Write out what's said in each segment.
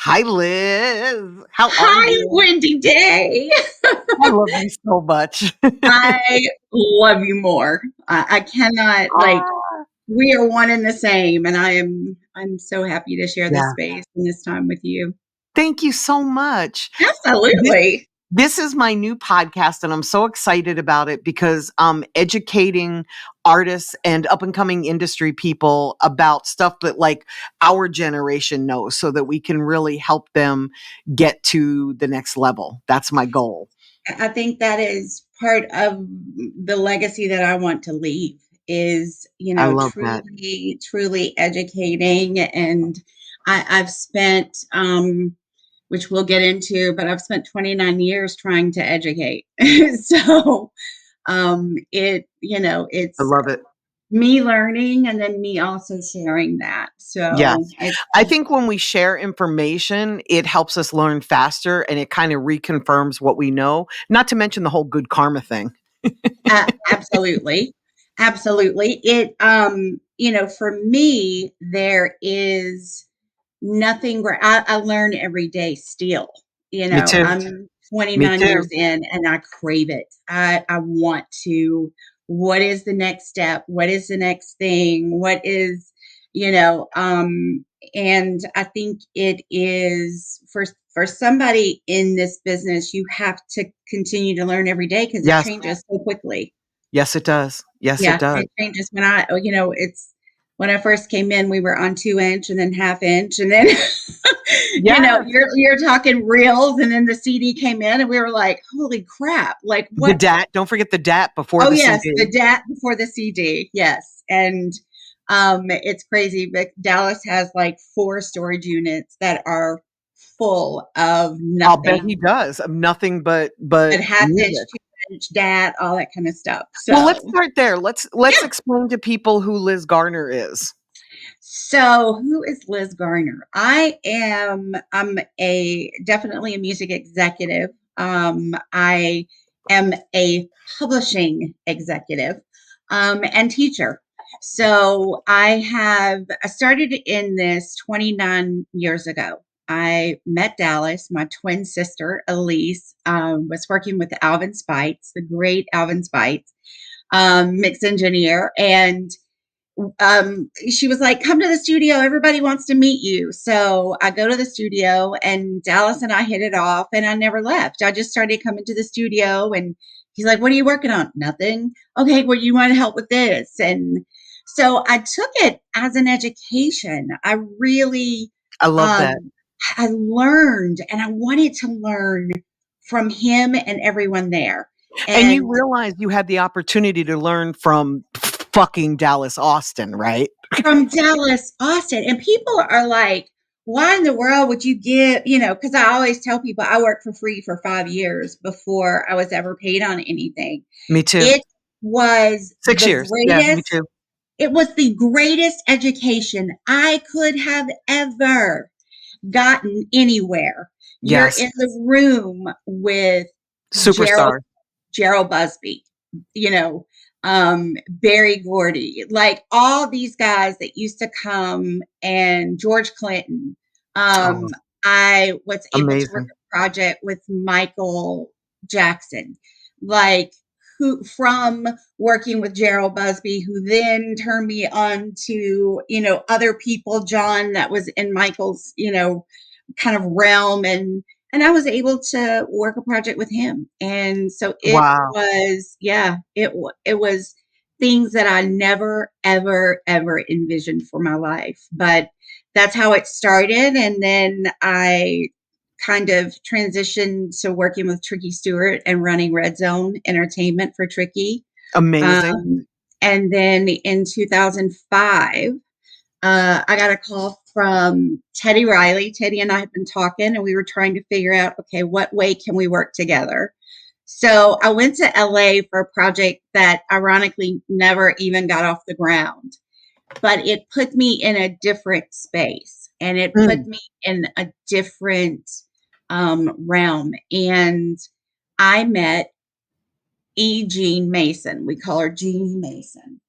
Hi, Liz. How are Hi, you? Wendy Day. I love you so much. I love you more. I cannot Ah, we are one and the same, and I'm so happy to share this yeah. space and this time with you. Thank you so much. This, Absolutely. this is my new podcast, and I'm so excited about it because I'm educating artists and up and coming industry people about stuff that like our generation knows so that we can really help them get to the next level. That's my goal. I think that is part of the legacy that I want to leave is, I love that. truly educating. And I've spent, which we'll get into, but I've spent 29 years trying to educate. So I it's love it. me learning and then me also sharing that. So Yes. I think when we share information, it helps us learn faster and it kind of reconfirms what we know, not to mention the whole good karma thing. absolutely, absolutely. For me, there is nothing where I learn every day still. Me too. I'm Me 29 years too. in and I crave it. I want to, what is the next step? What is the next thing? What is, you know, and I think it is for somebody in this business, you have to continue to learn every day because it Yes. changes so quickly. Yes, it does. Yes, it Yeah, does. it changes it's when I first came in, we were on 2 inch and then half inch. And then, Yes. you're talking reels. And then the CD came in and we were like, holy crap. Like The what? DAT. Don't forget the DAT before Oh the yes, the CD. DAT before the CD. Yes. And it's crazy, but Dallas has like 4 storage units that are full of I'll bet he nothing does. Nothing but but half inch, music. 2 inch DAT, all that kind of stuff. Well, let's So start there. Let's yeah. explain to people who Liz Garner is. So, who is Liz Garner? I'm a definitely a music executive. I am a publishing executive and teacher. So, I started in this 29 years ago. I met Dallas. My twin sister, Elise, was working with Alvin Spites, the great Alvin Spites, mix engineer. And she was like, come to the studio. Everybody wants to meet you. So I go to the studio and Dallas and I hit it off and I never left. I just started coming to the studio and he's like, what are you working on? Nothing. Okay, well, you want to help with this. And so I took it as an education. I love that. Um, I learned and I wanted to learn from him and everyone there. And you And realize you had the opportunity to learn from fucking Dallas Austin, right? from Dallas, Austin. And people are like, why in the world would you give, because I always tell people I worked for free for 5 years before I was ever paid on anything. Me too. It was Six the years. Yeah, me greatest, too. it was the greatest education I could have ever gotten anywhere. You're Yes. in the room with Gerald Superstar. Gerald Busby, you know, Barry Gordy, like all these guys that used to come, and George Clinton. Oh, I was able to work amazing. a project with Michael Jackson, like who from working with Gerald Busby, who then turned me on to, other people, John, that was in Michael's, kind of realm. And I was able to work a project with him. And so it Wow. was, yeah, it was things that I never, ever, ever envisioned for my life. But that's how it started. And then I kind of transitioned to working with Tricky Stewart and running Red Zone Entertainment for Tricky. Amazing. Um, and then in 2005, I got a call from Teddy Riley. Teddy and I had been talking, and we were trying to figure out, okay, what way can we work together? So I went to LA for a project that ironically never even got off the ground, but it put me in a different space and it put Mm. me in a different realm. And I met Jean Mason. We call her Jeannie Mason.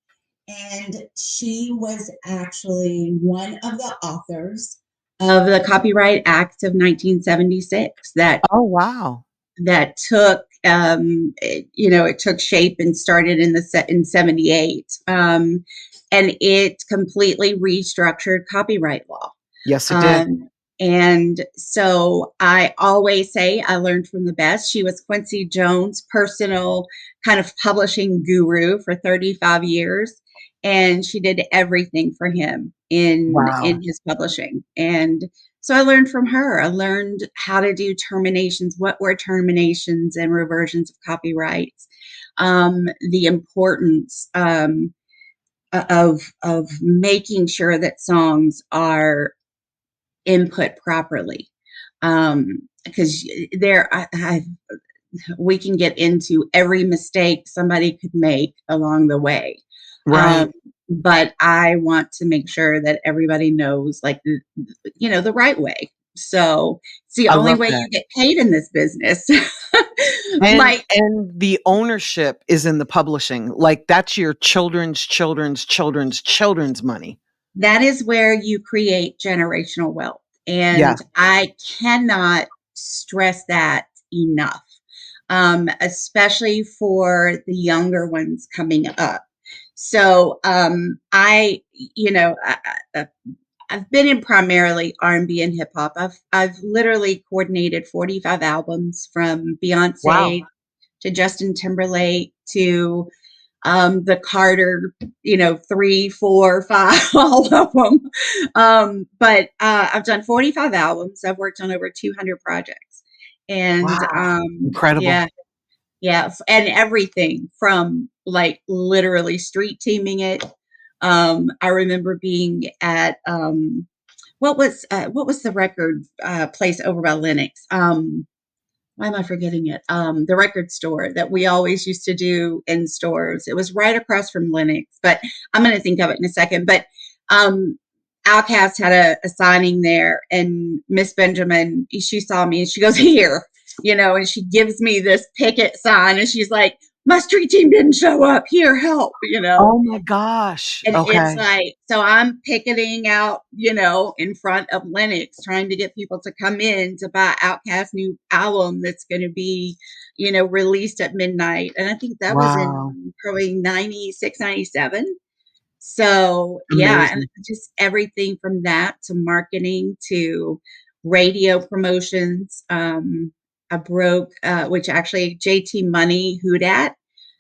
And she was actually one of the authors of the Copyright Act of 1976 Oh, wow. that took it took shape and started in 78, and it completely restructured copyright law. Yes, it did. um, and so I always say I learned from the best. She was Quincy Jones' personal kind of publishing guru for 35 years, and she did everything for him in Wow. his publishing. And so I learned from her. I learned how to do terminations, what were terminations and reversions of copyrights, the importance of making sure that songs are input properly. Because we can get into every mistake somebody could make along the way. Right. Um, but I want to make sure that everybody knows, like, the right way. So it's the I only love way that. you get paid in this business. And Like, and the ownership is in the publishing. Like, that's your children's money. that is where you create generational wealth. Yeah. And I cannot stress that enough, especially for the younger ones coming up. So I've been in primarily R&B and hip hop. I've literally coordinated 45 albums from Wow. Beyonce to Justin Timberlake to the Carter, three, four, five, all of them. But I've done 45 albums. I've worked on over 200 projects. And Wow. Incredible. yeah, yeah. And everything from, like, literally street teaming it. I remember being at, what was the record place over by Lennox? Why am I forgetting it? The record store that we always used to do in stores. It was right across from Lennox, but I'm going to think of it in a second. But um, Outcast had a signing there, and Miss Benjamin, she saw me and she goes, "Here," and she gives me this picket sign, and she's like, "My street team didn't show up. Here, help." Oh my gosh. And it's Okay. like, so I'm picketing out, in front of Lennox, trying to get people to come in to buy Outkast's new album that's going to be, released at midnight. And I think that was Wow. in probably 96, 97. So, yeah. And Amazing. just everything from that to marketing to radio promotions. I broke, which actually JT Money, Who Dat,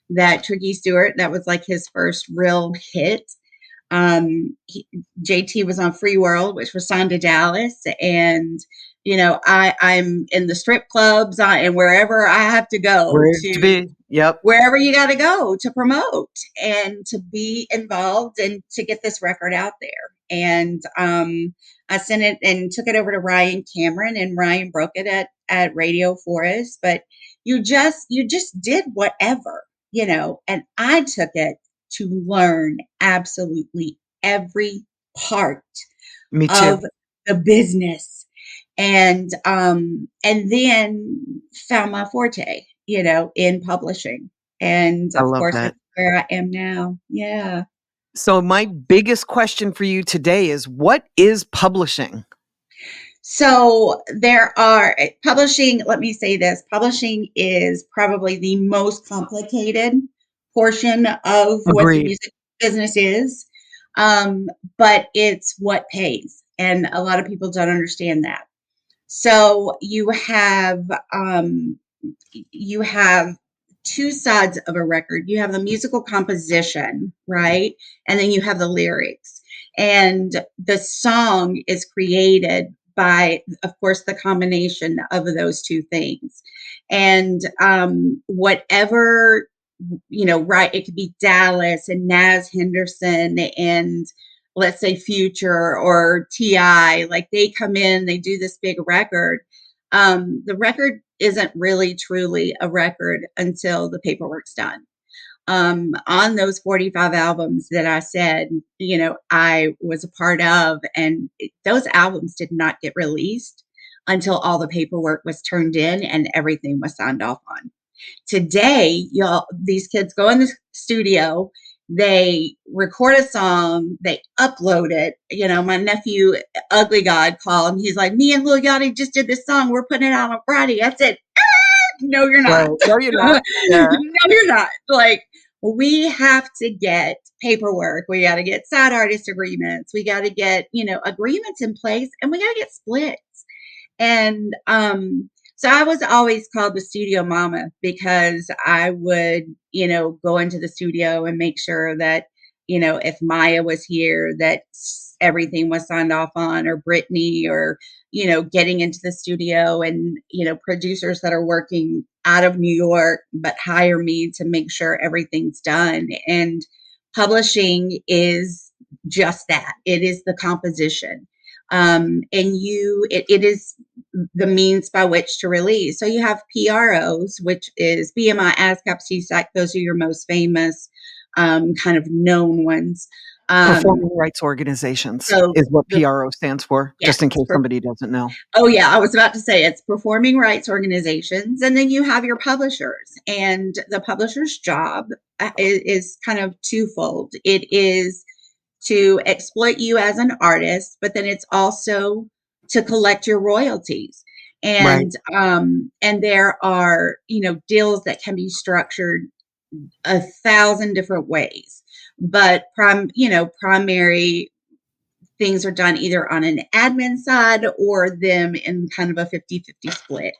that Tricky Stewart, that was like his first real hit. JT was on Free World, which was signed to Dallas, and I'm in the strip clubs, and wherever I have to go Where to to, be. Yep. wherever you got to go to promote and to be involved and to get this record out there. And I sent it and took it over to Ryan Cameron, and Ryan broke it at radio for us. But you just did whatever, and I took it to learn absolutely every part Me too. of the business, and then found my forte, in publishing. And I of love course that. that's where I am now. Yeah. So my biggest question for you today is, what is publishing? So there are publishing, let me say this, publishing is probably the most complicated portion of what the Agreed. music business is. Um, but it's what pays. And a lot of people don't understand that. So you have two sides of a record. You have the musical composition, right? And then you have the lyrics. And the song is created by, of course, the combination of those two things. And whatever, right, it could be Dallas and Naz Henderson and, let's say, Future or Ti, like, they come in, they do this big record. The record isn't really truly a record until the paperwork's done. On those 45 albums that I said, I was a part of, and those albums did not get released until all the paperwork was turned in and everything was signed off on. Today, y'all, these kids go in the studio, They record a song, they upload it. You know, my nephew, Ugly God, called and he's like, me and Lil Yachty just did this song. We're putting it out on Friday. I said, no, you're not. Right. No, you're No, not. Yeah. you're not. Like, we have to get paperwork. We got to get side artist agreements. We got to get, agreements in place, and we got to get splits. And so I was always called the studio mama because I would, go into the studio and make sure that, if Maya was here, that everything was signed off on, or Brittany, or, getting into the studio, and, producers that are working out of New York, but hire me to make sure everything's done. And publishing is just that. It is the composition. It is the means by which to release. So you have PROs, which is BMI, ASCAP, CSAC. Those are your most famous kind of known ones. Um, Performing rights organizations so is what the PRO stands for, yes, just in case somebody doesn't know. oh yeah, I was about to say it's performing rights organizations, and then you have your publishers, and the publisher's job is kind of twofold. It is to exploit you as an artist, but then it's also to collect your royalties. Right. And there are, deals that can be structured 1,000 different ways. But primary things are done either on an admin side or them in kind of a 50-50 split.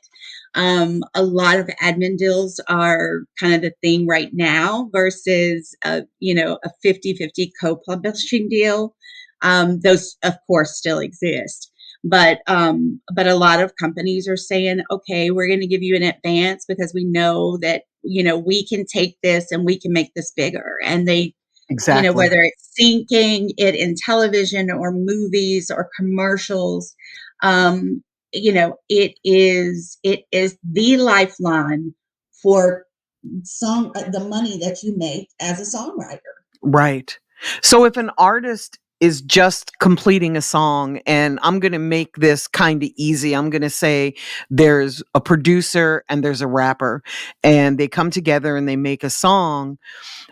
A lot of admin deals are kind of the thing right now versus a 50-50 co-publishing deal. Those of course still exist. But a lot of companies are saying, okay, we're going to give you an advance because we know that, we can take this and we can make this bigger. And they, Exactly. whether it's syncing it in television or movies or commercials, it is the lifeline for the money that you make as a songwriter. Right. So if an artist is just completing a song, and I'm going to make this kind of easy, I'm going to say there's a producer and there's a rapper, and they come together and they make a song.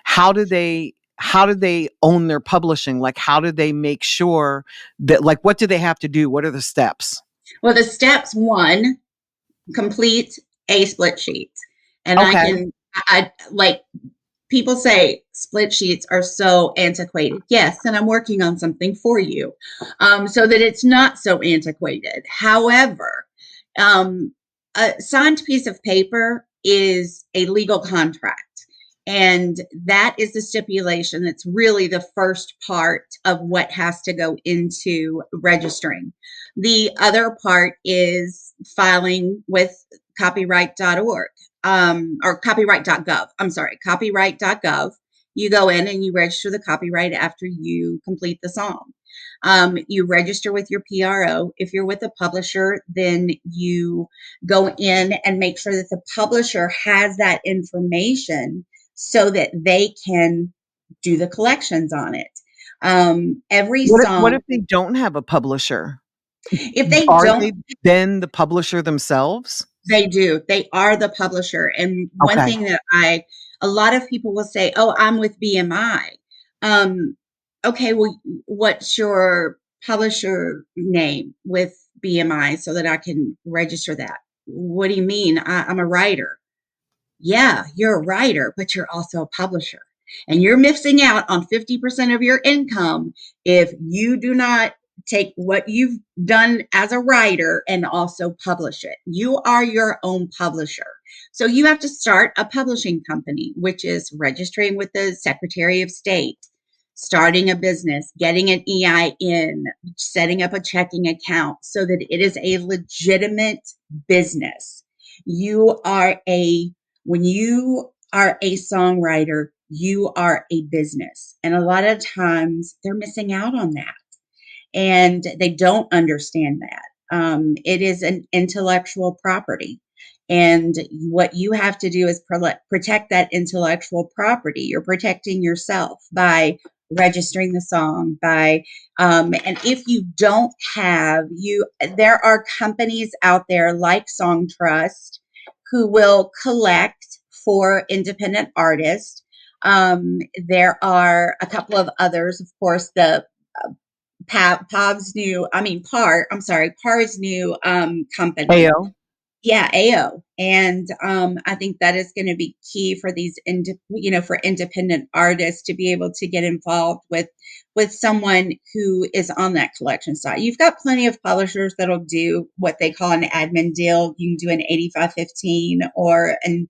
How do they own their publishing? Like, how do they make sure that, like, what do they have to do? What are the steps? Well, the steps: one, complete a split sheet. And Okay. I like, people say split sheets are so antiquated. Yes, and I'm working on something for you, so that it's not so antiquated. However, a signed piece of paper is a legal contract. And that is the stipulation. That's really the first part of what has to go into registering. The other part is filing with copyright.org, or copyright.gov. I'm sorry, copyright.gov. You go in and you register the copyright after you complete the song. You register with your PRO. If you're with a publisher, then you go in and make sure that the publisher has that information so that they can do the collections on it. Every What song, if they don't have a publisher? if they Are don't, they then the publisher themselves? they do. They are the publisher. And one Okay. thing that a lot of people will say, oh, I'm with BMI. Um, okay, well, what's your publisher name with BMI so that I can register that? What do you mean? I'm a writer. Yeah, you're a writer, but you're also a publisher. And you're missing out on 50% of your income if you do not take what you've done as a writer and also publish it. You are your own publisher. So you have to start a publishing company, which is registering with the Secretary of State, starting a business, getting an EIN, setting up a checking account so that it is a legitimate business. You are a When you are a songwriter, you are a business. And a lot of times they're missing out on that and they don't understand that. It is an intellectual property. And what you have to do is protect that intellectual property. You're protecting yourself by registering the song, and if you don't have you, there are companies out there like Song Trust who will collect for independent artists. There are a couple of others, of course, the Pav's new, I mean, I'm sorry, Par's new company. AO. Yeah, AO. And I think that is going to be key for these, for independent artists to be able to get involved with someone who is on that collection side. You've got plenty of publishers that'll do what they call an admin deal. You can do an 85/15 or an,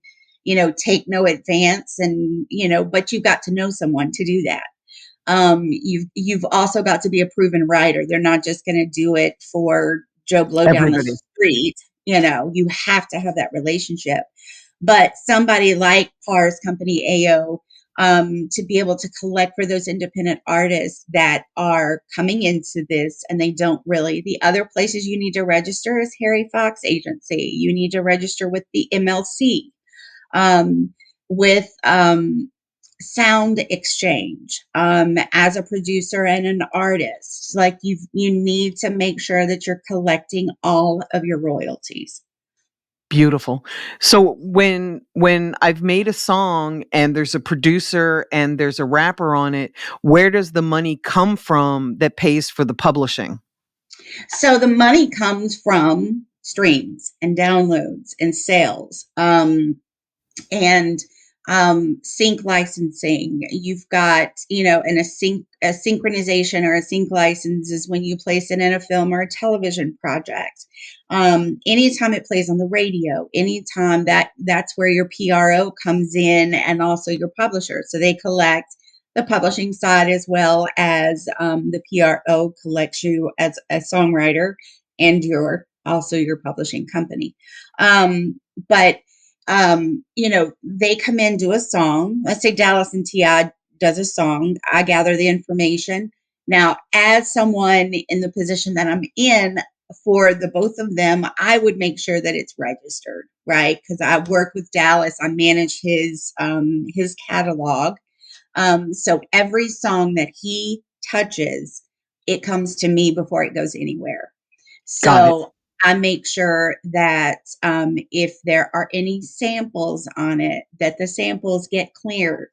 take no advance, and but you've got to know someone to do that. You've also got to be a proven writer. They're not just going to do it for Joe Blow down the Everybody. street. You have to have that relationship. But somebody like Parr's company, AO, to be able to collect for those independent artists that are coming into this and they don't really. The other places you need to register is Harry Fox Agency. You need to register with the MLC, with Sound Exchange, as a producer and an artist. Like you need to make sure that you're collecting all of your royalties. Beautiful. So when I've made a song and there's a producer and there's a rapper on it, where does the money come from that pays for the publishing? So the money comes from streams and downloads and sales. And sync licensing. You've got, and a synchronization or a sync license is when you place it in a film or a television project. Anytime it plays on the radio, anytime that's where your PRO comes in, and also your publisher. So they collect the publishing side as well as the PRO collects you as a songwriter and your publishing company. But they come in, do a song. Let's say Dallas and T.I. does a song. I gather the information. Now, as someone in the position that I'm in for the both of them, I would make sure that it's registered, right? Because I work with Dallas. I manage his catalog. So every song that he touches, it comes to me before it goes anywhere. Got it. So I make sure that if there are any samples on it, that the samples get cleared.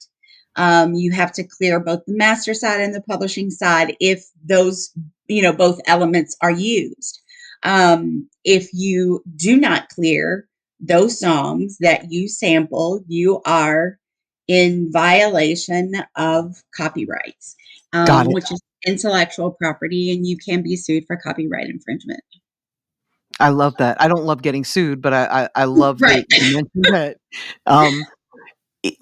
You have to clear both the master side and the publishing side if those, both elements are used. If you do not clear those songs that you sample, you are in violation of copyrights, Got it. which is intellectual property, and you can be sued for copyright infringement. I love that. I don't love getting sued, but I love Right. that you mentioned that. Um, i-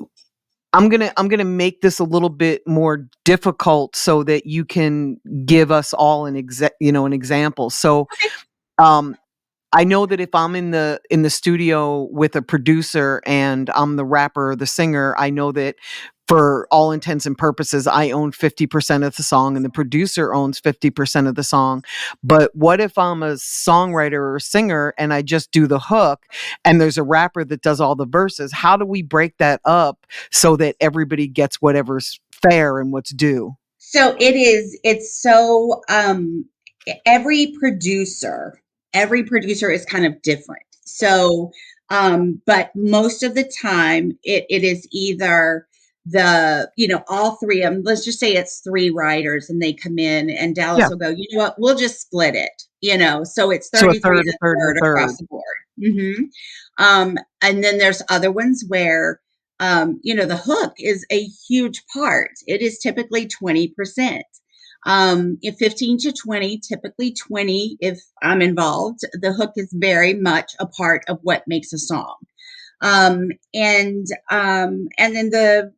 I'm gonna make this a little bit more difficult so that you can give us all an example. So, Okay. um, I know that if I'm in the studio with a producer and I'm the rapper or the singer, I know that for all intents and purposes, I own 50% of the song and the producer owns 50% of the song. But what if I'm a songwriter or a singer and I just do the hook and there's a rapper that does all the verses? How do we break that up so that everybody gets whatever's fair and what's due? So it's so every producer, every producer is kind of different. So but most of the time it is either all three of them. Let's just say it's three writers and they come in, and Dallas Yeah. will go, you know what, we'll just split it, so it's So a 33 third, and a a third, and third a across third. the board. And then there's other ones where the hook is a huge part. It is typically 20%. If 15 to 20, typically 20 if I'm involved. The hook is very much a part of what makes a song. And then the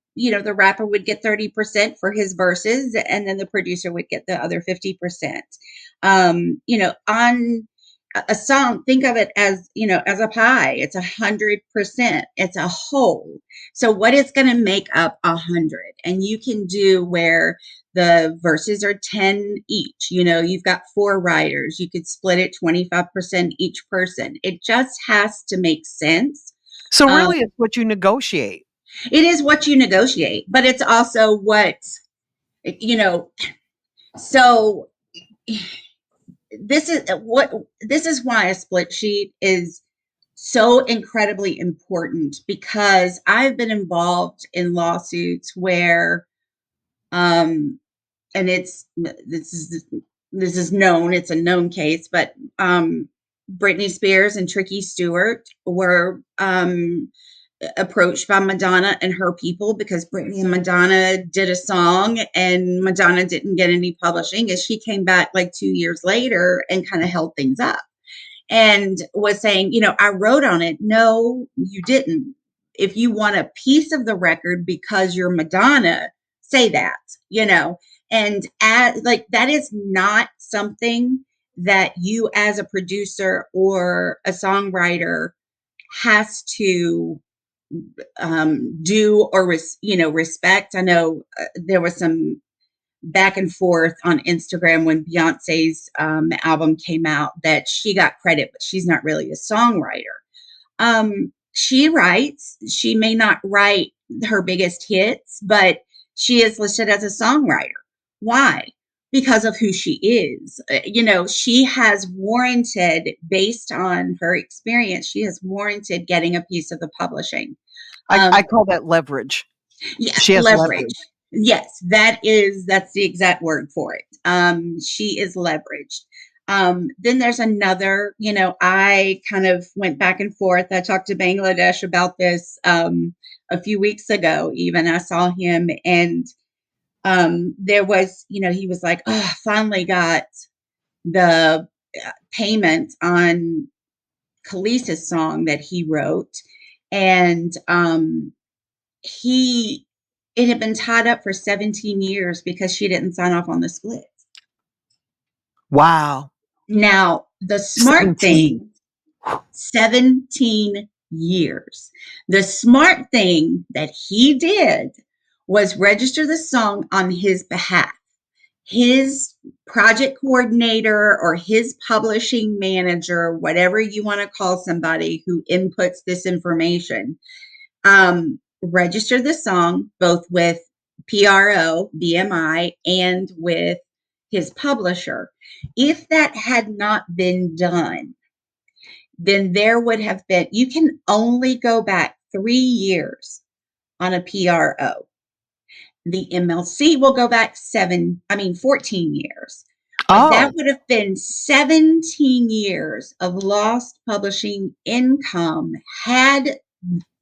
rapper would get 30% for his verses, and then the producer would get the other 50%. On a song, think of it as, as a pie. It's 100%. It's a whole. So what is going to make up 100? And you can do where the verses are 10 each. You've got four writers. You could split it 25% each person. It just has to make sense. So Um, really, it's what you negotiate. it is what you negotiate, but it's also you know, so this is why a split sheet is so incredibly important because I've been involved in lawsuits where, um, and this is known, it's a known case, but Britney Spears and Tricky Stewart were approached by Madonna and her people because Britney and Madonna did a song and Madonna didn't get any publishing, as she came back like 2 years later and kind of held things up and was saying, I wrote on it. No, you didn't. If you want a piece of the record because you're Madonna, say that, and like that is not something that you as a producer or a songwriter has to do or respect. I know there was some back and forth on Instagram when Beyonce's album came out that she got credit, but she's not really a songwriter. She writes. She may not write her biggest hits, but she is listed as a songwriter. Why? Because of who she is. She has warranted, based on her experience, she has warranted getting a piece of the publishing. I call that leverage. Yes, She has leverage. leverage. Yes, that's the exact word for it. She is leveraged. Then there's another, I kind of went back and forth. I talked to Bangladesh about this a few weeks ago, even. I saw him, and there was, he was like, oh, I finally got the payment on Khalees's song that he wrote. And he it had been tied up for 17 years because she didn't sign off on the split. Wow. Now, the smart 17. thing, 17 years. The smart thing that he did was register the song on his behalf. His project coordinator or his publishing manager, whatever you want to call somebody who inputs this information, register the song both with PRO, BMI, and with his publisher. If that had not been done, then there would have been, you can only go back 3 years on a PRO. The MLC will go back 14 years. But that Oh, would have been 17 years of lost publishing income had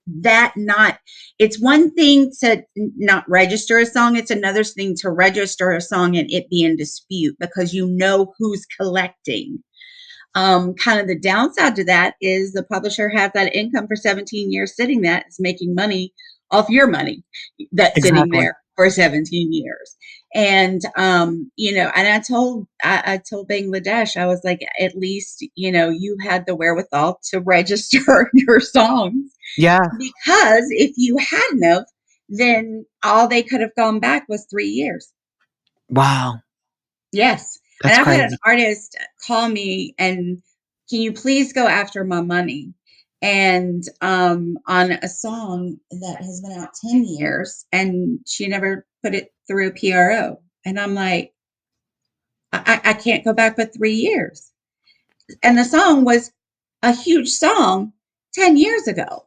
that not, it's one thing to not register a song, it's another thing to register a song and it be in dispute because you know who's collecting. Kind of the downside to that is the publisher has that income for 17 years sitting there, is making money off your money that's sitting exactly. there for 17 years. And and I told Bangladesh, I was like, at least, you had the wherewithal to register your songs, Yeah. because if you hadn't have, then all they could have gone back was 3 years. Wow. Yes. And That's I've had an crazy. artist call me and, can you please go after my money? And on a song that has been out 10 years and she never put it through a PRO. And I'm like, I can't go back but 3 years. And the song was a huge song 10 years ago.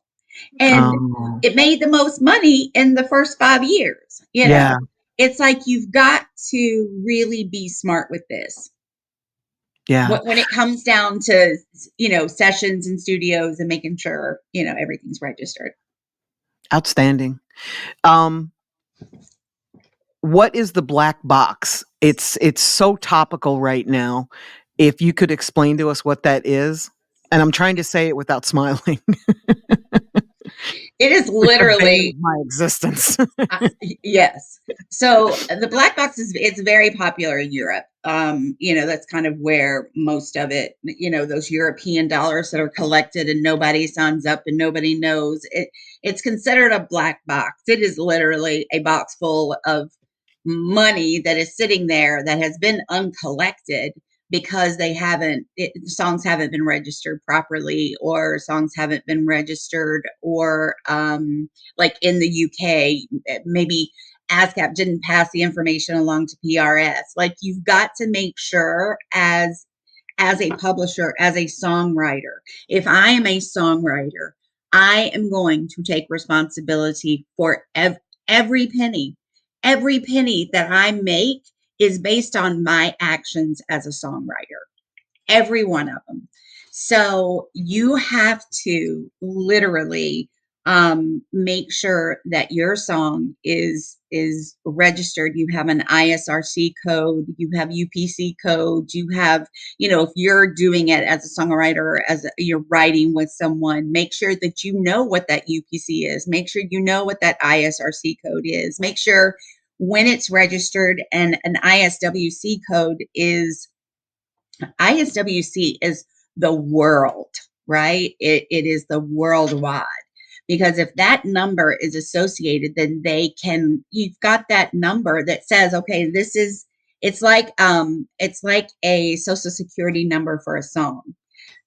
And Oh, it made the most money in the first 5 years. yeah. It's like you've got to really be smart with this Yeah. when it comes down to sessions and studios and making sure everything's registered. Outstanding. Um, what is the black box? It's so topical right now. If you could explain to us what that is, and I'm trying to say it without smiling, It is with the bane of literally, my existence. uh, yes. So the black box it's very popular in Europe. That's kind of where most of it, those European dollars that are collected and nobody signs up and nobody knows it. It's considered a black box. It is literally a box full of money that is sitting there that has been uncollected because songs haven't been registered properly, or songs haven't been registered, or like in the UK, maybe ASCAP didn't pass the information along to PRS. Like, you've got to make sure, as a publisher, as a songwriter. If I am a songwriter, I am going to take responsibility for every penny. Every penny that I make is based on my actions as a songwriter, every one of them. So you have to literally make sure that your song is registered. You have an ISRC code, you have UPC codes, you have, if you're doing it as a songwriter or you're writing with someone, make sure that you know what that UPC is. Make sure you know what that ISRC code is. Make sure when it's registered, and an ISWC code is ISWC is the world, right? It is the worldwide. Because if that number is associated, then you've got that number that says, okay, it's like a social security number for a song.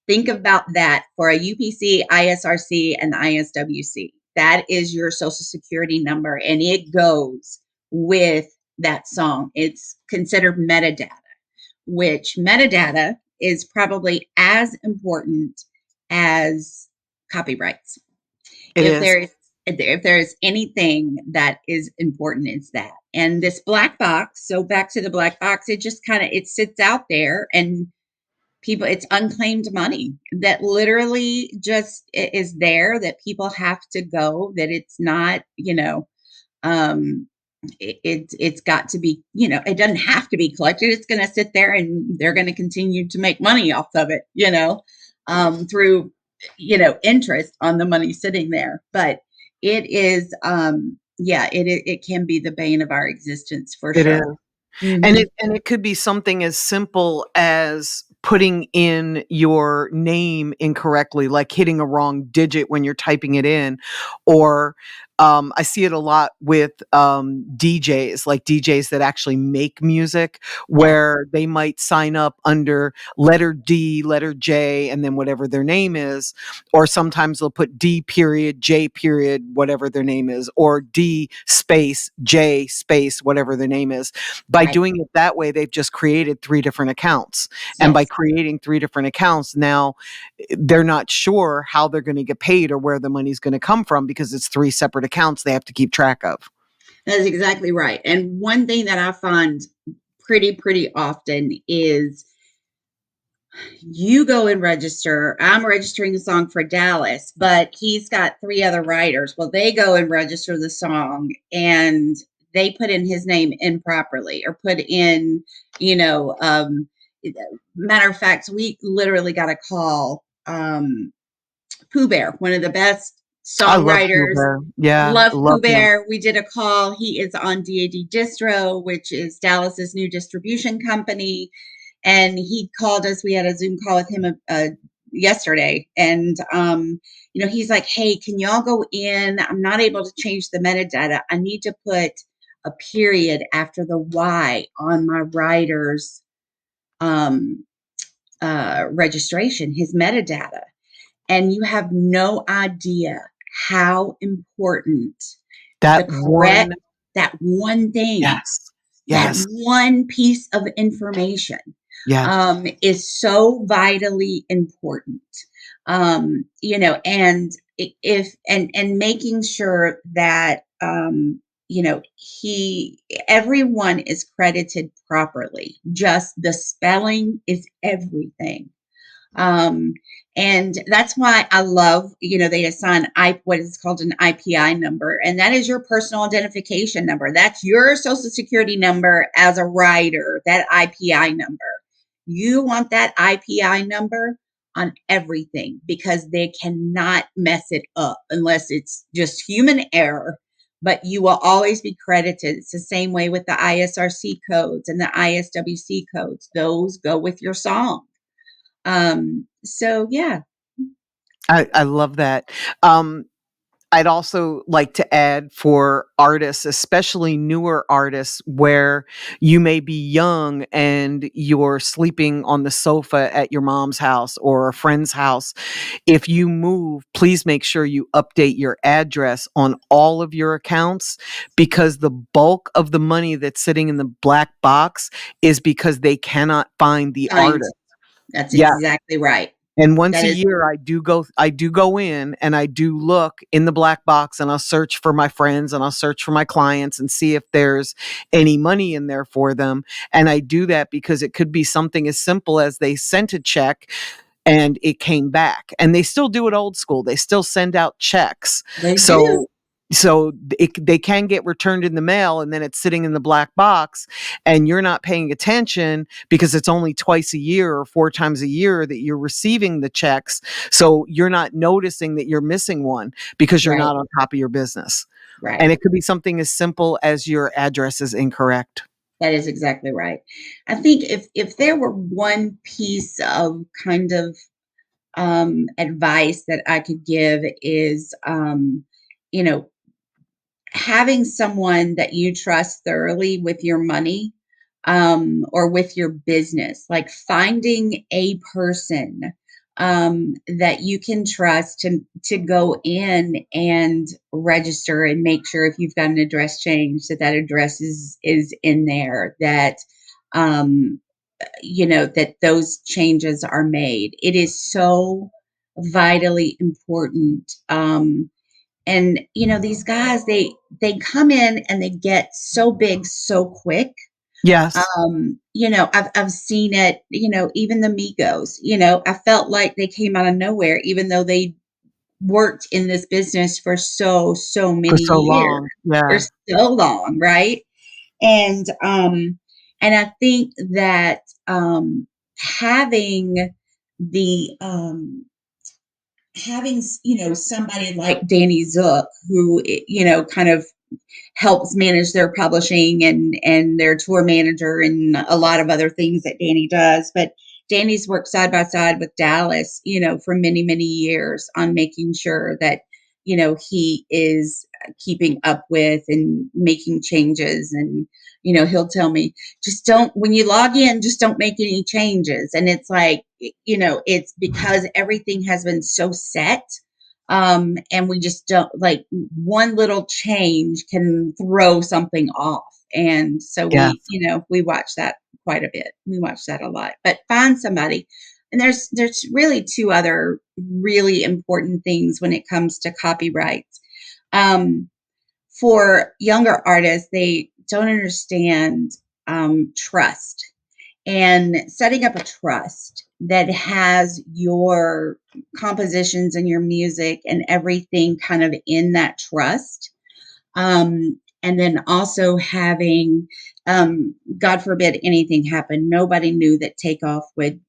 Think about that for a UPC, ISRC, and ISWC. That is your social security number, and it goes with that song. It's considered metadata, which metadata is probably as important as copyrights. It If is. there is if there is anything that is important, it's that. And this black box, so back to the black box, it just kind of it sits out there, and people, it's unclaimed money that literally just is there, that people have to go, that it's not, um it's got to be, it doesn't have to be collected. It's going to sit there, and they're going to continue to make money off of it, through, interest on the money sitting there. But it is, yeah, it can be the bane of our existence for It is. sure. And Hmm. it could be something as simple as putting in your name incorrectly, like hitting a wrong digit when you're typing it in, or I see it a lot with DJs, like DJs that actually make music, Yeah, where they might sign up under letter D, letter J, and then whatever their name is, or sometimes they'll put D period, J period, whatever their name is, or D space, J space, whatever their name is. By right. doing it that way, they've just created 3 different accounts. And by Yes. creating 3 different accounts, now they're not sure how they're gonna get paid or where the money's gonna come from because it's 3 separate accounts they have to keep track of. That's exactly right. And one thing that I find pretty often is you go and register. I'm registering a song for Dallas, but he's got 3 other writers. Well, they go and register the song, and they put in his name improperly, or put in, you know, matter of fact, we literally got a call. Pooh Bear, one of the best I love Pooh songwriters. Bear. Yeah, Love Pooh love him. Bear. We did a call. He is on DAD Distro, which is Dallas's new distribution company, and he called us. We had a Zoom call with him yesterday, and he's like, "Hey, can y'all go in? I'm not able to change the metadata. I need to put a period after the Y on my writer's um, registration, his metadata." And you have no idea how important the That one. correct that one thing, Yes. that Yes. one piece of information, Yes. is so vitally important. And if and making sure that he everyone is credited properly. Just the spelling is everything. um, and that's why I love, they assign what is called an IPI number, and that is your personal identification number. That's your social security number as a writer, that IPI number. You want that IPI number on everything, because they cannot mess it up unless it's just human error. But you will always be credited. It's the same way with the ISRC codes and the ISWC codes. Those go with your song. So yeah. I love that. Um, I'd also like to add for artists, especially newer artists, where you may be young and you're sleeping on the sofa at your mom's house or a friend's house. If you move, please make sure you update your address on all of your accounts, because the bulk of the money that's sitting in the black box is because they cannot find the Find. artist. That's Yeah. exactly right. And once That a is year I do go in and I do look in the black box and I'll search for my friends and I'll search for my clients and see if there's any money in there for them. And I do that because it could be something as simple as they sent a check and it came back. And they still do it old school. They still send out checks. they do. So they can get returned in the mail and then it's sitting in the black box and you're not paying attention because it's only twice a year or four times a year that you're receiving the checks. So you're not noticing that you're missing one because you're Right. not on top of your business. And Right. it could be something as simple as your address is incorrect. That is exactly right. I think if there were one piece of kind of advice that I could give is, you know, having someone that you trust thoroughly with your money, or with your business, like finding a person that you can trust to go in and register and make sure if you've got an address change that that address is in there, that um, that those changes are made. It is so vitally important. And these guys, they come in and they get so big so quick. Yes, I've seen it, even the Migos, I felt like they came out of nowhere, even though they worked in this business for so for many so years, long. for Yeah. so long, right? And I think that having the somebody like Danny Zook, who kind of helps manage their publishing and their tour manager and a lot of other things that Danny does. But Danny's worked side by side with Dallas, for many years on making sure that, he is keeping up with and making changes. And, he'll tell me, just don't, when you log in, just don't make any changes. And it's like, it's because everything has been so set, and we just don't, like, one little change can throw something off. And so Yes. we watch that quite a bit. We watch that a lot. But find somebody. And there's really two other really important things when it comes to copyrights. Um, for younger artists, they don't understand trust, and setting up a trust that has your compositions and your music and everything kind of in that trust. And then also having, God forbid anything happen, nobody knew that Takeoff would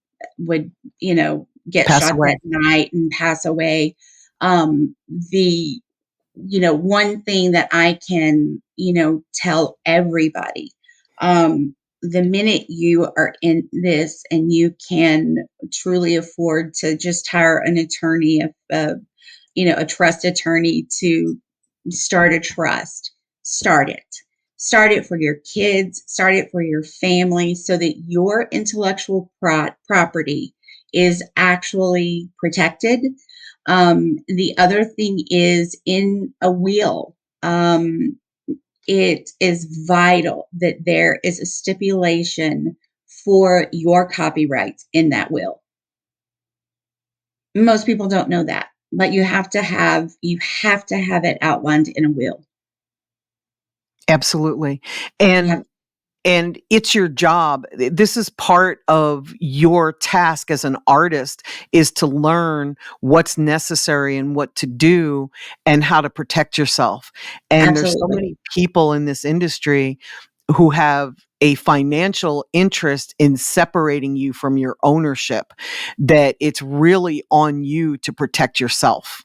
get Pass shot away. that night and pass away. The one thing that I can, tell everybody, the minute you are in this and you can truly afford to just hire an attorney, a trust attorney to start a trust, start it. Start it for your kids, start it for your family so that your intellectual property is actually protected. The other thing is in a will. It is vital that there is a stipulation for your copyrights in that will. Most people don't know that, but you have to have it outlined in a will. Absolutely. You have And it's your job. This is part of your task as an artist is to learn what's necessary and what to do and how to protect yourself. And there's so absolutely. many people in this industry who have a financial interest in separating you from your ownership that it's really on you to protect yourself.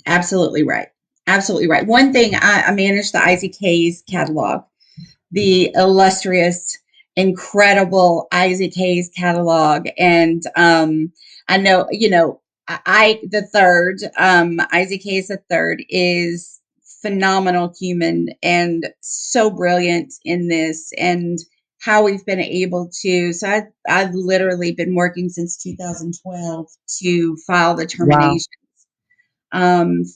Absolutely right. Absolutely right. One thing, I manage the IZK's catalog, the illustrious, incredible Isaac Hayes catalog. And I know, the third, Isaac Hayes the third is phenomenal human and so brilliant in this, and how we've been able to. So I've literally been working since 2012 to file the Wow. termination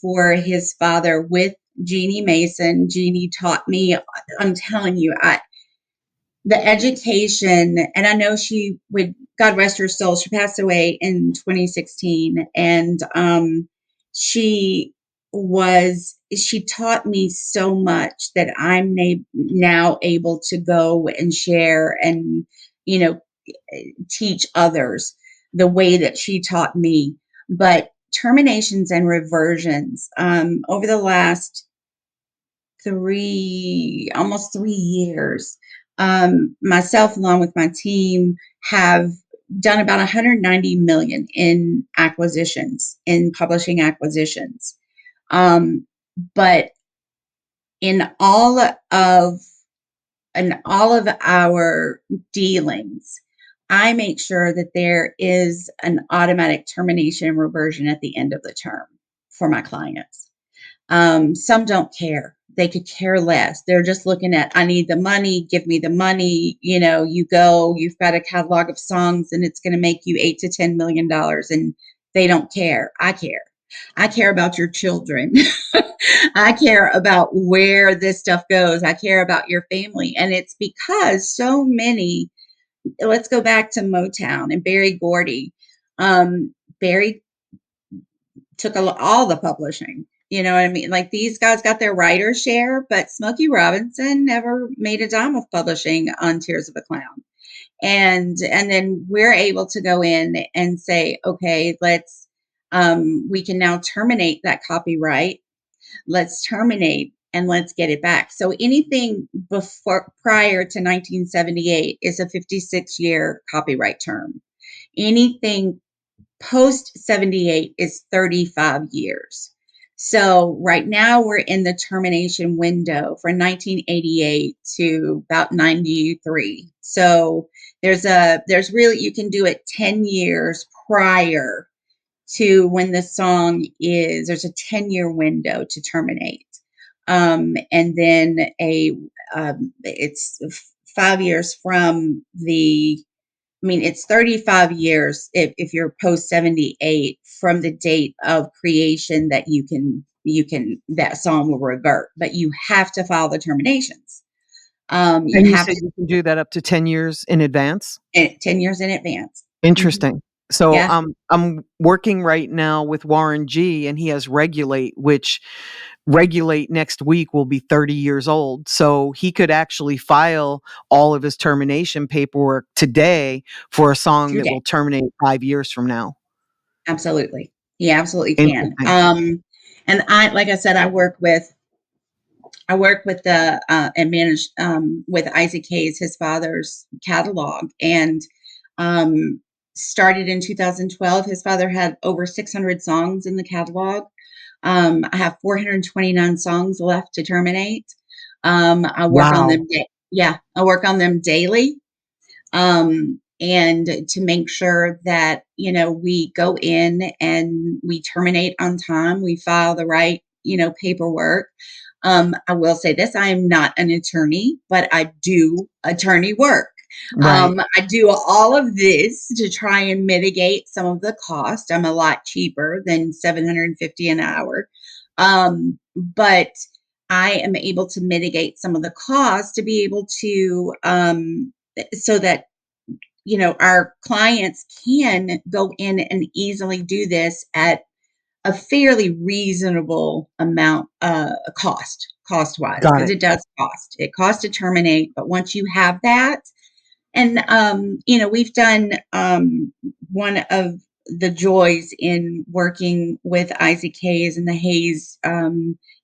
for his father with Jeannie Mason. Jeannie taught me, I'm telling you, the education, and I know she would, God rest her soul, she passed away in 2016. And she she taught me so much that I'm now able to go and share and, you know, teach others the way that she taught me. But terminations and reversions, over the last almost 3 years, myself along with my team have done about 190 million in acquisitions, in publishing acquisitions. Um, but in all of our dealings, I make sure that there is an automatic termination reversion at the end of the term for my clients. Some don't care. They could care less. They're just looking at, I need the money, give me the money. You know, you've got a catalog of songs and it's going to make you $8 to $10 million, and they don't care. I care. I care about your children. I care about where this stuff goes. I care about your family. And it's because so many, let's go back to Motown and Berry Gordy. Berry took all the publishing. You know what I mean? Like, these guys got their writer's share, but Smokey Robinson never made a dime of publishing on Tears of a Clown. And then we're able to go in and say, okay, we can now terminate that copyright. Let's terminate and let's get it back. So anything prior to 1978 is a 56-year copyright term. Anything post 78 is 35 years. So right now we're in the termination window for 1988 to about 93. So there's really, you can do it 10 years prior to when the song is, there's a 10-year window to terminate. And then it's 5 years from it's 35 years if you're post 78 from the date of creation that that song will revert, but you have to file the terminations. You And you have said to, you can do that up to 10 years in advance? 10 years in advance. Mhm. Interesting. So, Yeah, I'm working right now with Warren G, and he has Regulate, which Regulate next week will be 30 years old. So he could actually file all of his termination paperwork today for a song that today. will terminate 5 years from now. Absolutely. He absolutely can. Interesting. And like I said, I work with the and manage with Isaac Hayes, his father's catalog, and started in 2012. His father had over 600 songs in the catalog. I have 429 songs left to terminate. I work on Wow. them. Yeah, I work on them daily, and to make sure that, we go in and we terminate on time. We file the right, paperwork. I will say this: I am not an attorney, but I do attorney work. Right. I do all of this to try and mitigate some of the cost. I'm a lot cheaper than 750 an hour, but I am able to mitigate some of the cost to be able to, so that, our clients can go in and easily do this at a fairly reasonable amount, cost wise, Got because it. it costs to terminate. But once you have that, and we've done, one of the joys in working with Isaac Hayes and the Hayes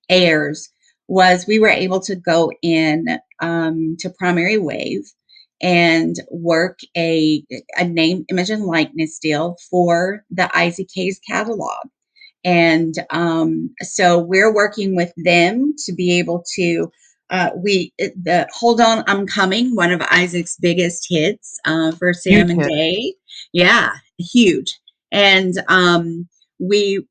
heirs was we were able to go in, to Primary Wave and work a name, image, and likeness deal for the Isaac Hayes catalog. And so we're working with them to be able to, the Hold On, I'm Coming, one of Isaac's biggest hits, for Sam Huge and hit. Dave. Yeah, huge. And we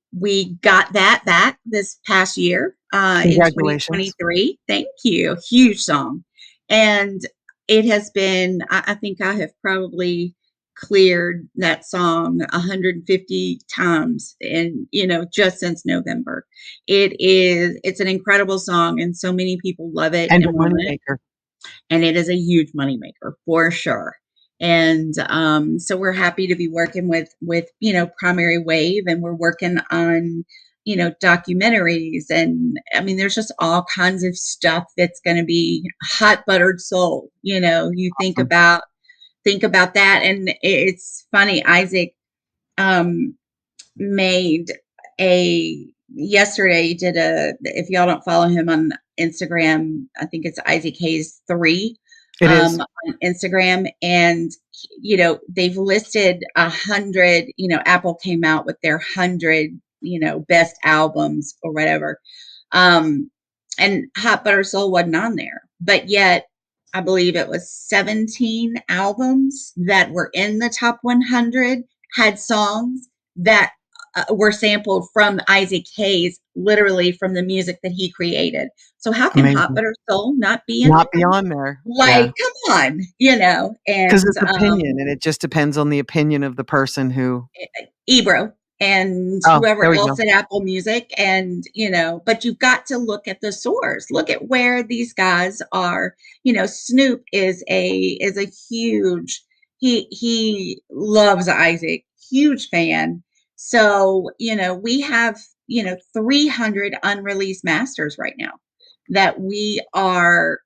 got that back this past year, in Congratulations. 2023. Thank you. Huge song. And it has been, I think I have probably cleared that song 150 times, and just since November. It's an incredible song, and so many people love it And a and want it. moneymaker. and it is a huge moneymaker for sure. And so we're happy to be working with Primary Wave, and we're working on documentaries, and I mean there's just all kinds of stuff that's going to be hot buttered soul. You Awesome. think about that, and it's funny. Isaac um, made a yesterday he did a, if y'all don't follow him on Instagram, I think it's Isaac Hayes 3 It is on Instagram. And they've listed 100. Apple came out with their 100 best albums or whatever. um and Hot Butter Soul wasn't on there, but yet I believe it was 17 albums that were in the top 100 had songs that were sampled from Isaac Hayes, literally from the music that he created. So how can Hot amazing. Butter Soul not be in Not there? beyond there. Yeah. Like, come on, Because and it's opinion, and it just depends on the opinion of the person who. Ebro and Oh, whoever there we else go. at Apple Music. And, but you've got to look at the source. Look at where these guys are. Snoop is a huge, he loves Isaac, huge fan. So, we have, 300 unreleased masters right now that we are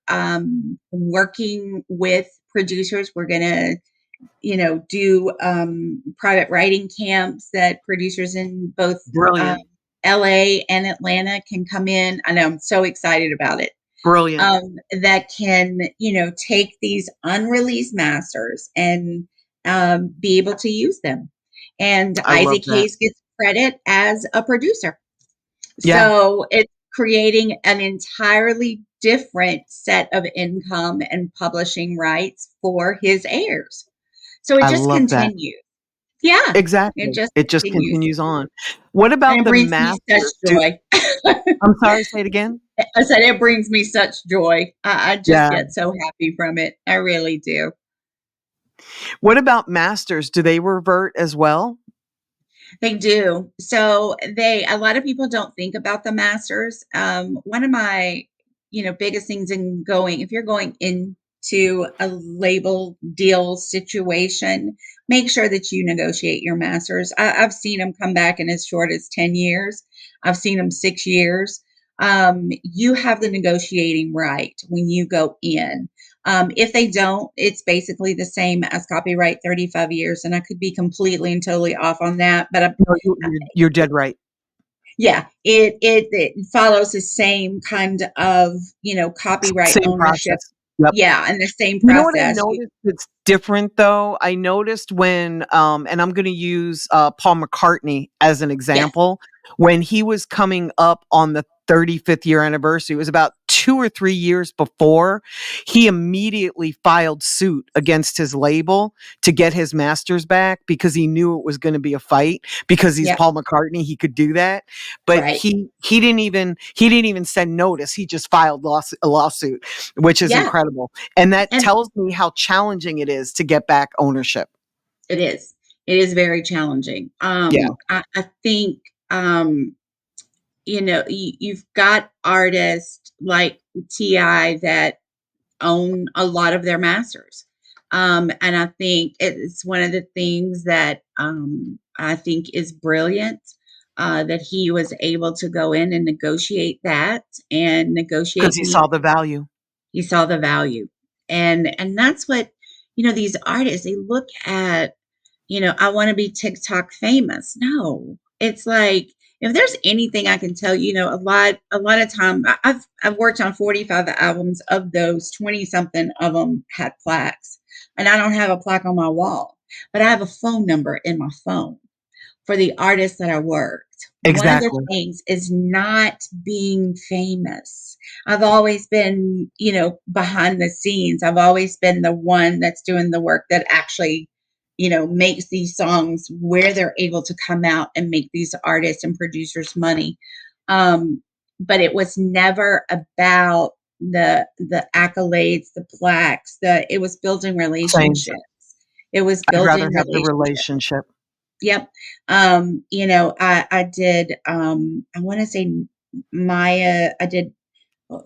working with producers. We're going to do private writing camps that producers in both um, Brilliant. LA and Atlanta can come in. I know, I'm so excited about it. Brilliant. That can, take these unreleased masters and be able to use them. And I love Isaac that. Hayes gets credit as a producer. Yeah, So it's creating an entirely different set of income and publishing rights for his heirs. So it I just love that. continues. Yeah, it Exactly. just It just continues. continues on. What And about it the brings me such masters? joy. I'm sorry, say it again? I said it brings me such joy. I just Yeah. get so happy from it. I really do. What about masters? Do they revert as well? They do. So a lot of people don't think about the masters. One of my, biggest things in going, if you're going into a label deal situation, make sure that you negotiate your masters. I've seen them come back in as short as 10 years. I've seen them 6 years. You have the negotiating right when you go in. If they don't, it's basically the same as copyright 35 years. And I could be completely and totally off on that. But No, you're dead right. yeah, it follows the same kind of, copyright Same ownership. process. Yep. Yeah, and the same You know what I process. noticed that's different though? I noticed when, and I'm going to use Paul McCartney as an Yes, example, when he was coming up on the 35th year anniversary, it was about 2 or 3 years before, he immediately filed suit against his label to get his masters back because he knew it was going to be a fight because he's yep, Paul McCartney. He could do that. But right. he didn't even send notice. He just filed a lawsuit, which is Yeah, incredible. And that and tells me how challenging it is to get back ownership. it is. It is very challenging. Yeah, I think you've got artists like Ti that own a lot of their masters. And I think it's one of the things that I think is brilliant, that he was able to go in and negotiate that and because negotiate he me. saw the value. He saw the value. And that's what, these artists, they look at, I want to be TikTok famous. No, it's like, if there's anything I can tell you, a lot of time I've worked on 45 albums. Of those, 20 something of them had plaques, and I don't have a plaque on my wall, but I have a phone number in my phone for the artists that I worked. One of the Exactly. things is not being famous. I've always been, behind the scenes. I've always been the one that's doing the work that actually, makes these songs where they're able to come out and make these artists and producers money. Um, but it was never about the accolades, the plaques, it was building Same. relationships. It was I'd rather building have the relationships. relationship. Yep. I did, I want to say Maya,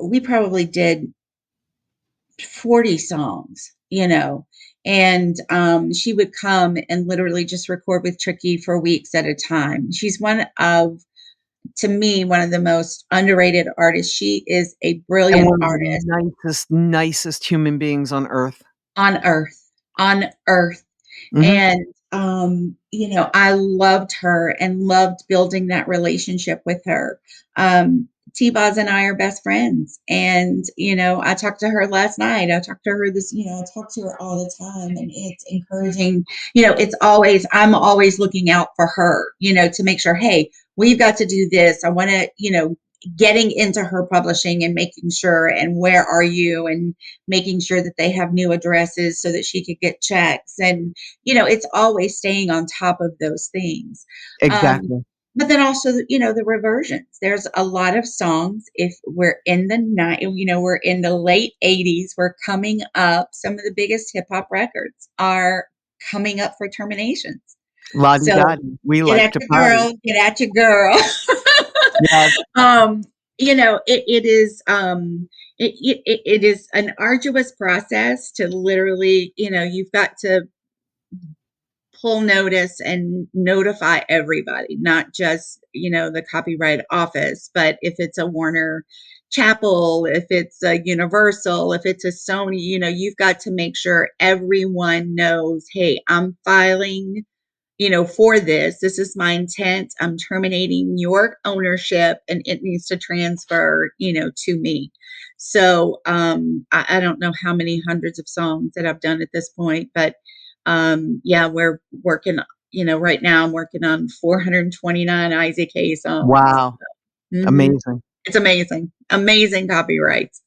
we probably did 40 songs, and she would come and literally just record with Tricky for weeks at a time. She's to me, one of the most underrated artists. She is a And brilliant one of the artist nicest human beings on earth. on earth, on earth. Mhm. And, I loved her and loved building that relationship with her. T-Boz and I are best friends. And, I talked to her last night. I talked to her I talk to her all the time. And it's encouraging. I'm always looking out for her, to make sure, hey, we've got to do this. I want to, getting into her publishing and making sure, and where are you, and making sure that they have new addresses so that she could get checks. And, it's always staying on top of those things. Um, Exactly. but then also, the reversions. There's a lot of songs. If we're in the night, we're in the late 80s, we're coming up. Some of the biggest hip hop records are coming up for terminations. So La-di-da-di. We get like at to your party. girl, get at your girl. Yes, um, it is it is an arduous process to literally, you've got to pull notice and notify everybody, not just, the copyright office, but if it's a Warner Chapel, if it's a Universal, if it's a Sony, you've got to make sure everyone knows, hey, I'm filing, for this. This is my intent. I'm terminating your ownership and it needs to transfer, to me. So I don't know how many hundreds of songs that I've done at this point, but yeah, we're working, right now I'm working on 429 Isaac Hayes songs. wow, Mhm. amazing. It's amazing, amazing copyrights.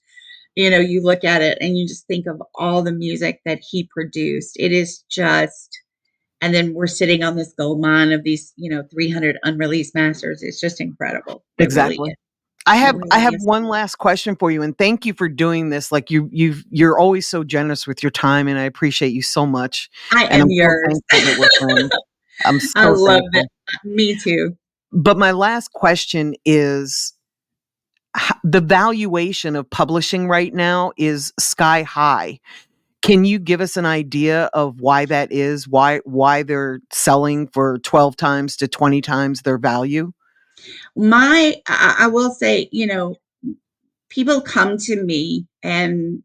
You look at it and you just think of all the music that he produced. It is just, and then we're sitting on this gold mine of these, 300 unreleased masters. It's just incredible. It really Exactly. is. I It have I really have is. one last question for you, and thank you for doing this. Like you're always so generous with your time, and I appreciate you so much. I And am I'm so yours. thankful that we're friends. I'm I so loved it. thankful. Me too. But my last question is the valuation of publishing right now is sky high. Can you give us an idea of why that is? Why they're selling for 12 times to 20 times their value? I will say, people come to me and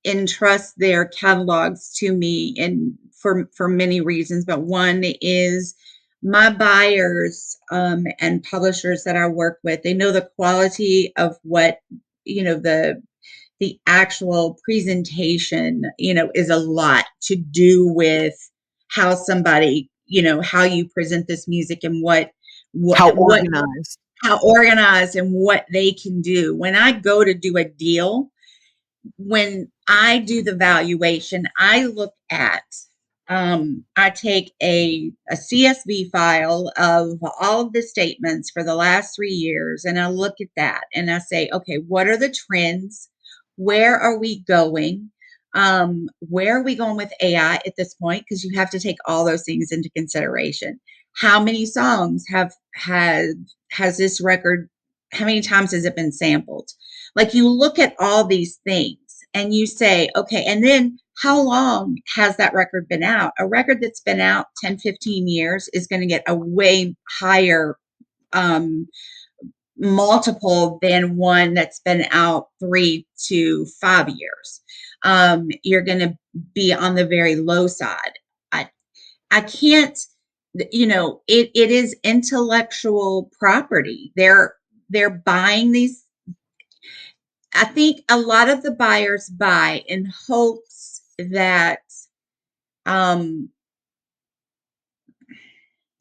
entrust their catalogs to me, and for many reasons, but one is my buyers and publishers that I work with, they know the quality of what, the actual presentation, is a lot to do with how somebody, how you present this music, and How what organized? how organized and what they can do. When I go to do a deal, when I do the valuation, I look at, I take a CSV file of all of the statements for the last 3 years, and I look at that and I say, okay, what are the trends? Where are we going? Where are we going with AI at this point? Because you have to take all those things into consideration. How many songs has this record? How many times has it been sampled? Like, you look at all these things and you say, okay, and then how long has that record been out? A record that's been out 10, 15 years is going to get a way higher um, multiple than one that's been out 3 to 5 years. You're going to be on the very low side. I, I can't, it is intellectual property. They're buying these. I think a lot of the buyers buy in hopes that um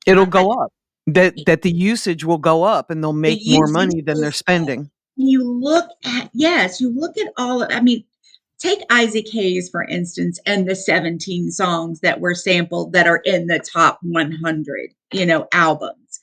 It'll I, go up. That the usage will go up and they'll the make more usage money than they're goes up. spending. You look at, yes, you look at all of, I mean, take Isaac Hayes, for instance, and the 17 songs that were sampled that are in the top 100, albums.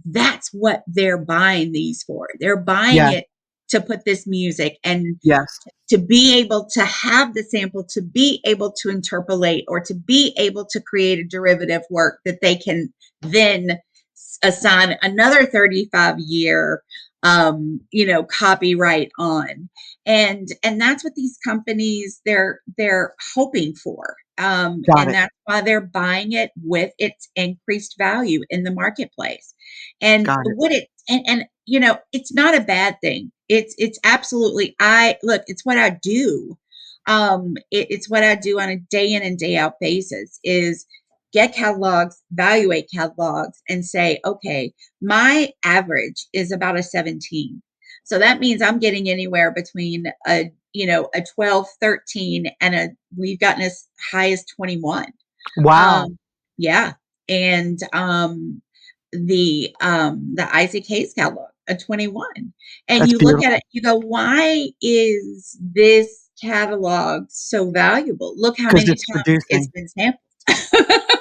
That's what they're buying these for. They're buying Yeah. it to put this music and Yes. to be able to have the sample, to be able to interpolate, or to be able to create a derivative work that they can then assign another 35-year copyright on. And that's what these companies, they're hoping for. Got And it. that's why they're buying it with its increased value in the marketplace. And Got it. what it and it's not a bad thing. It's absolutely, I look, it's what I do. It's what I do on a day in and day out basis, is get catalogs, evaluate catalogs, and say, okay, my average is about a 17. So that means I'm getting anywhere between a 12, 13, and we've gotten as high as 21. Wow. Um, yeah. And the Isaac Hayes catalog, a 21. And That's you look at beautiful it, you go, why is this catalog so valuable? Look how because many it's times it's producing. been sampled.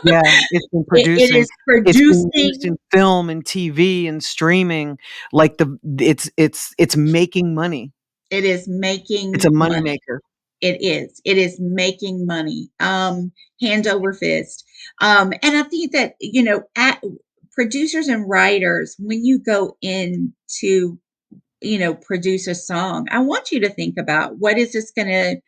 Yeah, it's been It producing. is It's been used producing. in film and TV and streaming. Like it's making money. It is It's a making money money. maker. It is. It is making money, hand over fist. And I think that, at producers and writers, when you go in to, produce a song, I want you to think about, what is this going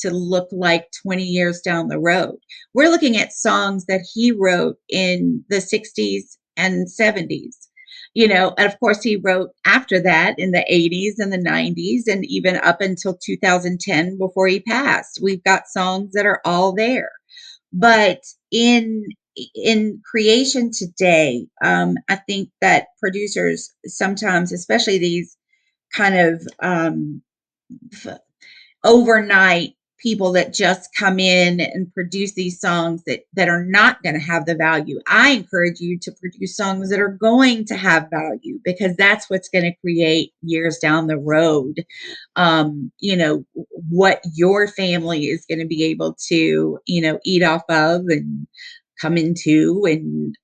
to look like 20 years down the road? We're looking at songs that he wrote in the 60s and 70s. And of course, he wrote after that in the 80s and the 90s, and even up until 2010 before he passed. We've got songs that are all there. But in creation today, I think that producers sometimes, especially these kind of overnight people that just come in and produce these songs that are not going to have the value. I encourage you to produce songs that are going to have value, because that's what's going to create years down the road, what your family is going to be able to, eat off of and come into, and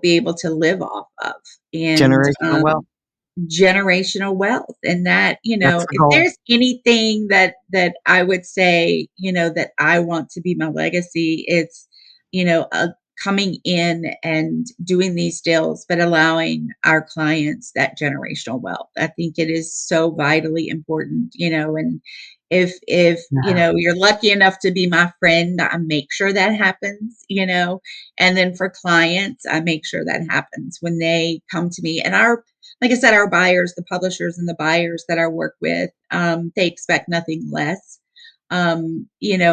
be able to live off of. And Generational wealth. generational wealth. And that, That's the if goal. there's anything that I would say, that I want to be my legacy, it's, coming in and doing these deals, but allowing our clients that generational wealth. I think it is so vitally important, and if Yeah. you're lucky enough to be my friend, I make sure that happens, and then for clients, I make sure that happens when they come to me. And like I said, our buyers, the publishers and the buyers that I work with, they expect nothing less. A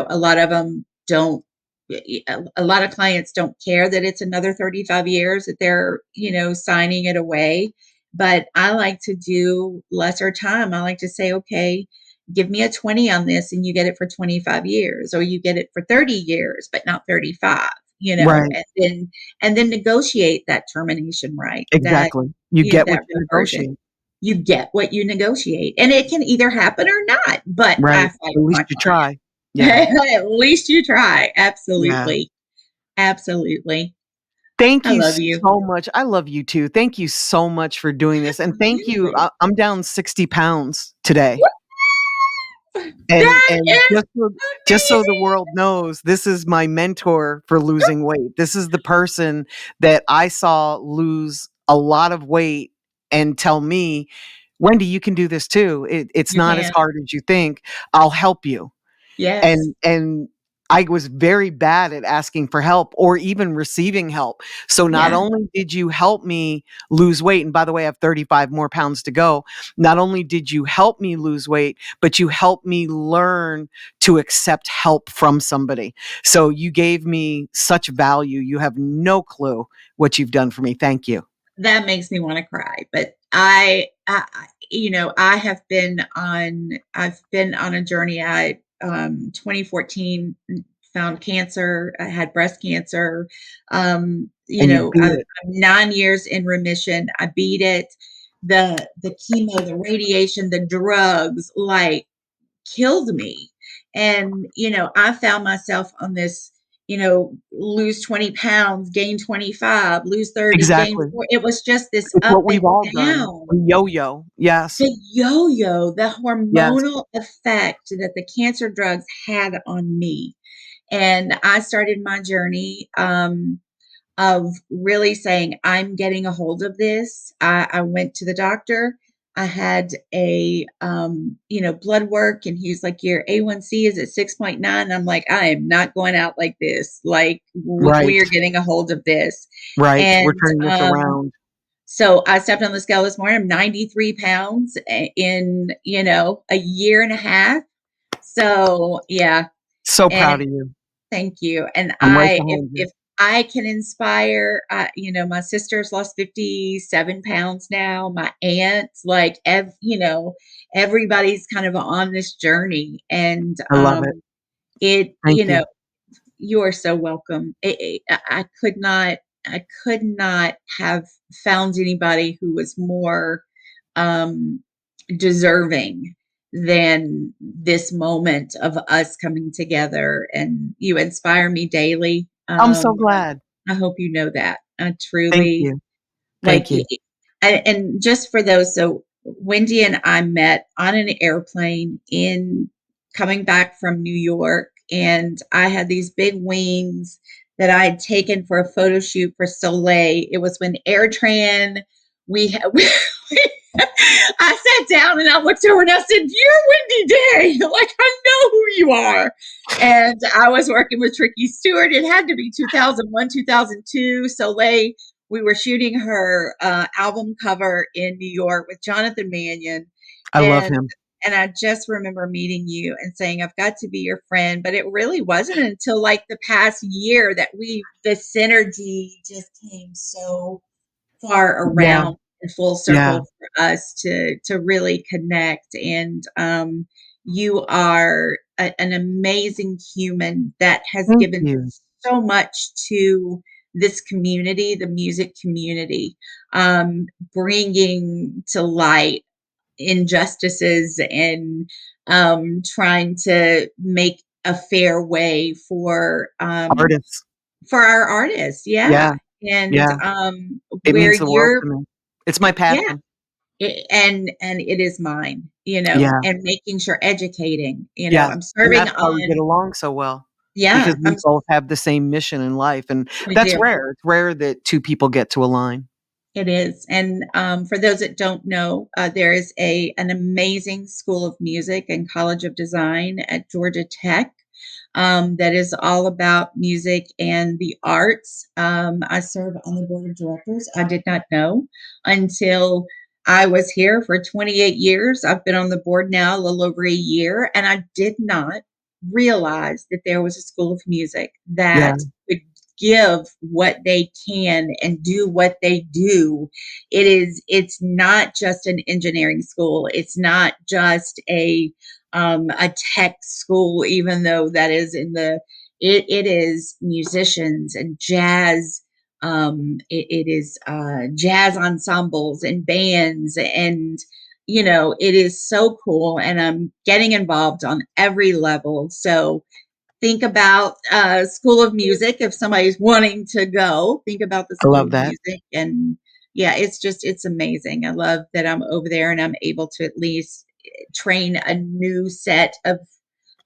lot of them don't. A lot of clients don't care that it's another 35 years that they're, signing it away. But I like to do lesser time. I like to say, okay, give me a 20 on this and you get it for 25 years, or you get it for 30 years, but not 35, Right. and then negotiate that termination right, Exactly. You get what that you reversion. negotiate. You get what you negotiate, and it can either happen or not, but I Right. fight At for least my you client. try. Yeah. At least you try. Yeah. Absolutely. Absolutely. Thank I you love you. so much. I love you too. Thank you so much for doing this. And thank you. Absolutely. I'm down 60 pounds today. And That is just so the amazing. world knows, this is my mentor for losing weight. This is the person that I saw lose a lot of weight and tell me, "Wendy, you can do this too. It's You not as can. hard as you think. I'll help you." Yes. And I was very bad at asking for help or even receiving help. So not Yeah. only did you help me lose weight, and by the way, I have 35 more pounds to go. Not only did you help me lose weight, but you helped me learn to accept help from somebody. So you gave me such value. You have no clue what you've done for me. Thank you. That makes me want to cry. But I've been on a journey. 2014, found cancer. I had breast cancer. And you beat I'm it. 9 years in remission. I beat it. The chemo, the radiation, the drugs, like, killed me. And, I found myself on this, lose 20 pounds, gain 25, lose 30, gain Exactly. 4. It was just this It's up what we've and all done. down. We yo-yo. Yes. The yo-yo, the Yes. hormonal effect that the cancer drugs had on me. And I started my journey, of really saying, I'm getting a hold of this. I went to the doctor. I had a, blood work, and he's like, your A1C is at 6.9. I'm like, I am not going out like this. Like, we Right. are getting a hold of this. Right. We're And turning this around. so I stepped on the scale this morning. I'm 93 pounds in, a year and a half. So yeah. So And proud of you. thank you. And I'm right if behind you. I can inspire, my sister's lost 57 pounds now. My aunt, like, everybody's kind of on this journey, and I love it. it, Thank you. you are so welcome. I could not have found anybody who was more um, deserving than this moment of us coming together. And you inspire me daily. I'm so glad. I hope you know that. I Thank truly, you. like, Thank you. and just for those, so Wendy and I met on an airplane in coming back from New York, and I had these big wings that I had taken for a photo shoot for Soleil. It was when AirTran, we had, I sat down and I looked over and I said, "You're Wendy Day. Like, I know who you are." And I was working with Tricky Stewart. It had to be 2001, 2002. Soleil, we were shooting her album cover in New York with Jonathan Mannion, I love and him. I just remember meeting you and saying, "I've got to be your friend." But it really wasn't until like the past year that the synergy just came so far Yeah. around in full Yeah. circle for us to really connect. And you are an amazing human that has Thank given you. so much to this community, the music community, bringing to light injustices and trying to make a fair way Artists. for our artists. Yeah. Yeah. And Yeah. It where means the world you're to me. It's my yeah, passion. and it is mine, Yeah. and making sure educating, Yes. I'm And serving that's why we get on along so well, because yeah, we both have the same mission in life, and we that's do. rare. It's rare that 2 people get to align. It is. And for those that don't know, there is an amazing School of Music and College of Design at Georgia Tech that is all about music and the arts. I serve on the board of directors. I did not know until I was here for 28 years. I've been on the board now a little over a year, and I did not realize that there was a School of Music Yeah. that could give what they can and do what they do. It's not just an engineering school. It's not just a tech school, even though that is it is musicians and jazz. It is jazz ensembles and bands, and it is so cool, and I'm getting involved on every level. So think about School of Music if somebody's wanting to go. Think about the I School love of that. Music, and yeah, it's amazing. I love that I'm over there and I'm able to at least train a new set of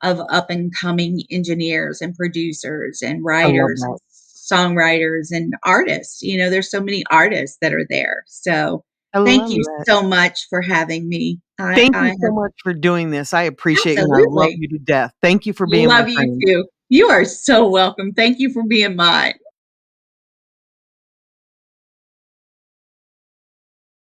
up and coming engineers and producers and I love writers and that. songwriters and artists. There's so many artists that are there. So I thank love you that. so much for having me. Thank I you so have much for doing this. I appreciate you, and I love absolutely you to death. Thank you for being my love you friend. too. You are so welcome. Thank you for being mine.